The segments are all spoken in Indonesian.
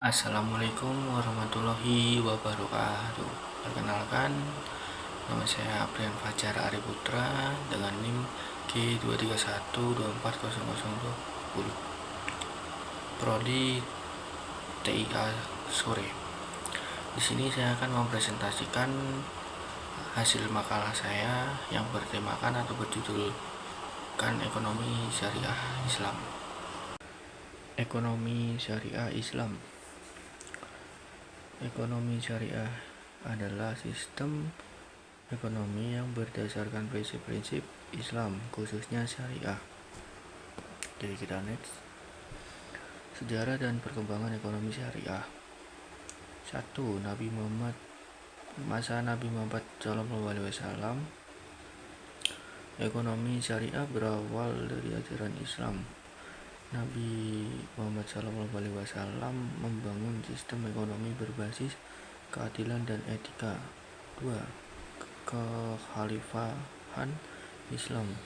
Assalamualaikum warahmatullahi wabarakatuh. Perkenalkan, nama saya Aprian Fajar Ari Putra dengan NIM G231240020. Prodi TIA Sore. Di sini saya akan mempresentasikan hasil makalah saya yang bertemakan atau berjudulkan Ekonomi Syariah Islam. Ekonomi Syariah Islam. Ekonomi syariah adalah sistem ekonomi yang berdasarkan prinsip-prinsip Islam, khususnya syariah. Jadi kita next. Sejarah dan perkembangan ekonomi syariah. 1. Masa Nabi Muhammad SAW. Ekonomi syariah berawal dari ajaran Islam. Nabi Muhammad SAW membangun sistem ekonomi berbasis keadilan dan etika. 2. Kekhalifahan Islam.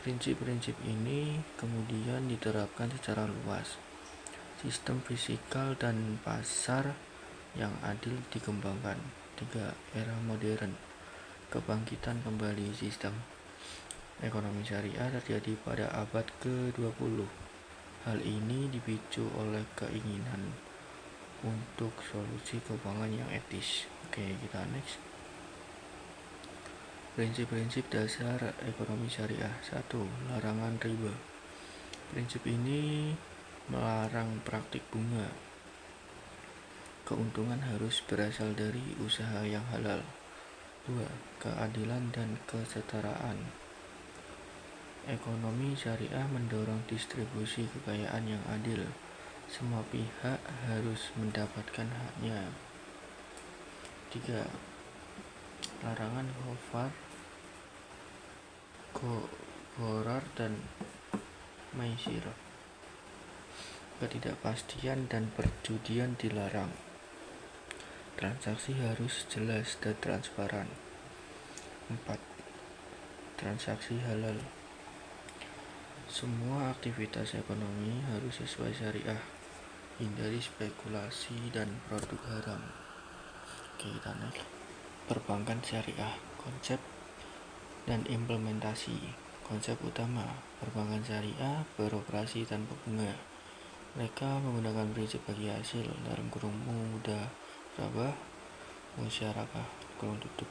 Prinsip-prinsip ini kemudian diterapkan secara luas. Sistem fiskal dan pasar yang adil dikembangkan. 3. Era modern. Kebangkitan kembali sistem ekonomi syariah terjadi pada abad ke-20. Hal ini dipicu oleh keinginan untuk solusi keuangan yang etis. Oke, kita next. Prinsip-prinsip dasar ekonomi syariah. 1. Larangan riba. Prinsip ini melarang praktik bunga. Keuntungan harus berasal dari usaha yang halal. 2. Keadilan dan kesetaraan. Ekonomi syariah mendorong distribusi kekayaan yang adil. Semua pihak harus mendapatkan haknya. 3. Larangan gharar dan maisir. Ketidakpastian dan perjudian dilarang. Transaksi harus jelas dan transparan. 4. Transaksi halal. Semua aktivitas ekonomi harus sesuai syariah, hindari spekulasi dan produk haram. Oke, kita next. Perbankan syariah, konsep dan implementasi. Konsep utama, perbankan syariah beroperasi tanpa bunga. Mereka menggunakan prinsip bagi hasil dalam kurung mudarabah musyarakah kurung tutup.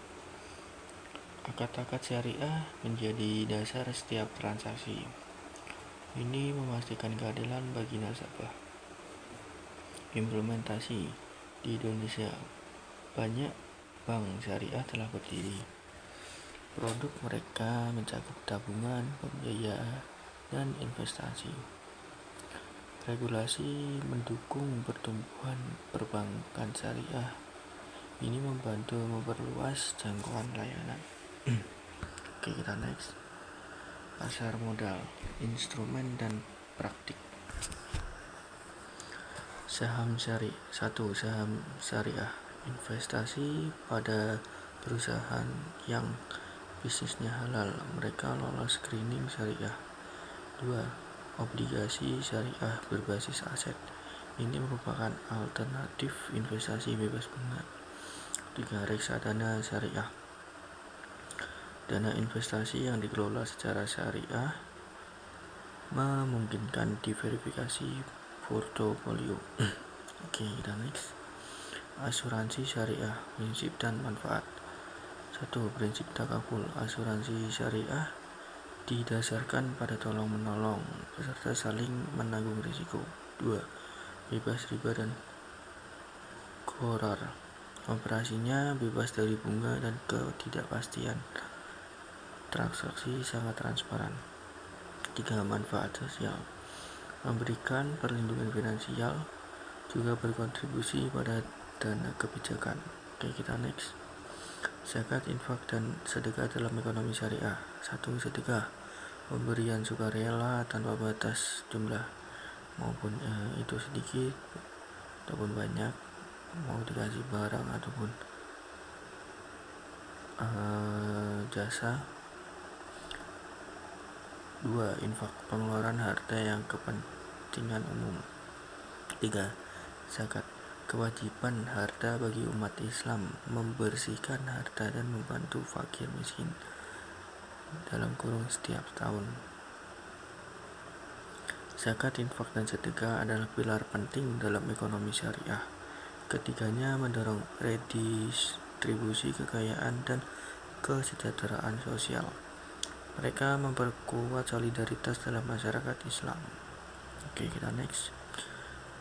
Akad-akad syariah menjadi dasar setiap transaksi. Ini memastikan keadilan bagi nasabah. Implementasi di Indonesia, banyak bank syariah telah berdiri. Produk mereka mencakup tabungan, pembiayaan, dan investasi. Regulasi mendukung pertumbuhan perbankan syariah. Ini membantu memperluas jangkauan layanan. Oke, kita next. Pasar modal, instrumen dan praktik. Saham syariah. 1. Saham syariah, investasi pada perusahaan yang bisnisnya halal, mereka lolos screening syariah. 2. Obligasi syariah berbasis aset. Ini merupakan alternatif investasi bebas bunga. 3. Reksadana syariah. Dana investasi yang dikelola secara syariah memungkinkan diverifikasi portofolio. Oke, kita next. Asuransi syariah, prinsip dan manfaat. 1. Prinsip takaful. Asuransi syariah didasarkan pada tolong-menolong, peserta saling menanggung risiko. 2. Bebas riba dan gharar. Operasinya bebas dari bunga dan ketidakpastian. Transaksi sangat transparan. 3. Manfaat sosial. Memberikan perlindungan finansial, juga berkontribusi pada dana kebijakan. Oke, kita next. Zakat, infak, dan sedekah dalam ekonomi syariah. 1. Sedekah, pemberian sukarela tanpa batas jumlah, maupun itu sedikit ataupun banyak, mau dikasih barang ataupun jasa. 2. Infak, pengeluaran harta yang kepentingan umum. 3. Zakat, kewajiban harta bagi umat Islam, membersihkan harta dan membantu fakir miskin dalam kurung setiap tahun. Zakat, infak, dan sedekah adalah pilar penting dalam ekonomi syariah. Ketiganya mendorong redistribusi kekayaan dan kesejahteraan sosial. Mereka memperkuat solidaritas dalam masyarakat Islam. Oke, kita next.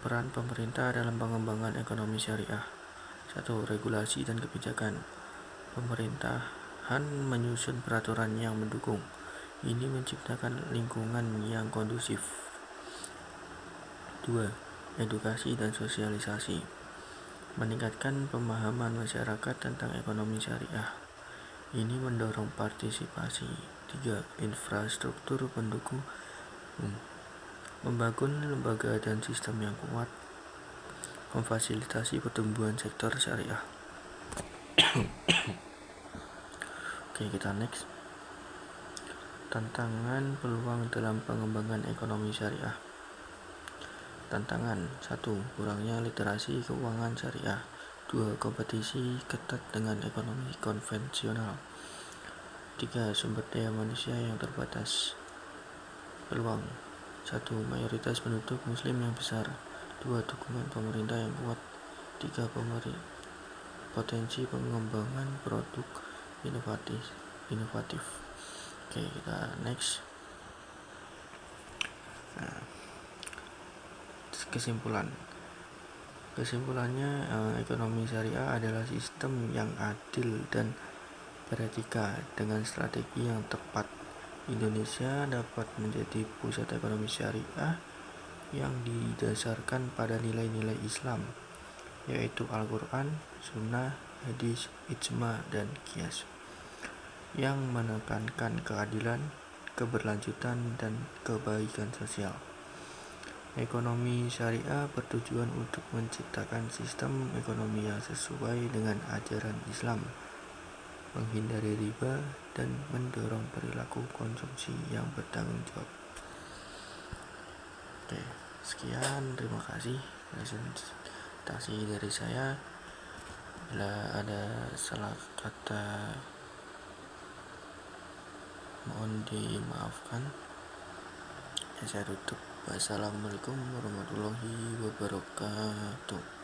Peran pemerintah dalam pengembangan ekonomi syariah. 1. Regulasi dan kebijakan. Pemerintahan menyusun peraturan yang mendukung. Ini menciptakan lingkungan yang kondusif. 2. Edukasi dan sosialisasi. Meningkatkan pemahaman masyarakat tentang ekonomi syariah. Ini mendorong partisipasi. 3. Infrastruktur pendukung. Membangun lembaga dan sistem yang kuat, memfasilitasi pertumbuhan sektor syariah. Oke, kita next. Tantangan peluang dalam pengembangan ekonomi syariah. Tantangan 1. Kurangnya literasi keuangan syariah. 2. Kompetisi ketat dengan ekonomi konvensional. 3. Sumber daya manusia yang terbatas. Peluang 1. Mayoritas penduduk muslim yang besar. 2. Dukungan pemerintah yang kuat. 3. Potensi pengembangan produk inovatif. Oke, kita next. Kesimpulannya, ekonomi syariah adalah sistem yang adil dan beretika. Dengan strategi yang tepat, Indonesia dapat menjadi pusat ekonomi syariah yang didasarkan pada nilai-nilai Islam, yaitu Al-Quran, Sunnah, Hadis, Ijma, dan Qiyas, yang menekankan keadilan, keberlanjutan, dan kebaikan sosial. Ekonomi syariah bertujuan untuk menciptakan sistem ekonomi yang sesuai dengan ajaran Islam, menghindari riba, dan mendorong perilaku konsumsi yang bertanggung jawab. Oke, sekian, terima kasih presentasi dari saya. Bila ada salah kata mohon dimaafkan. Saya tutup. Wassalamualaikum warahmatullahi wabarakatuh.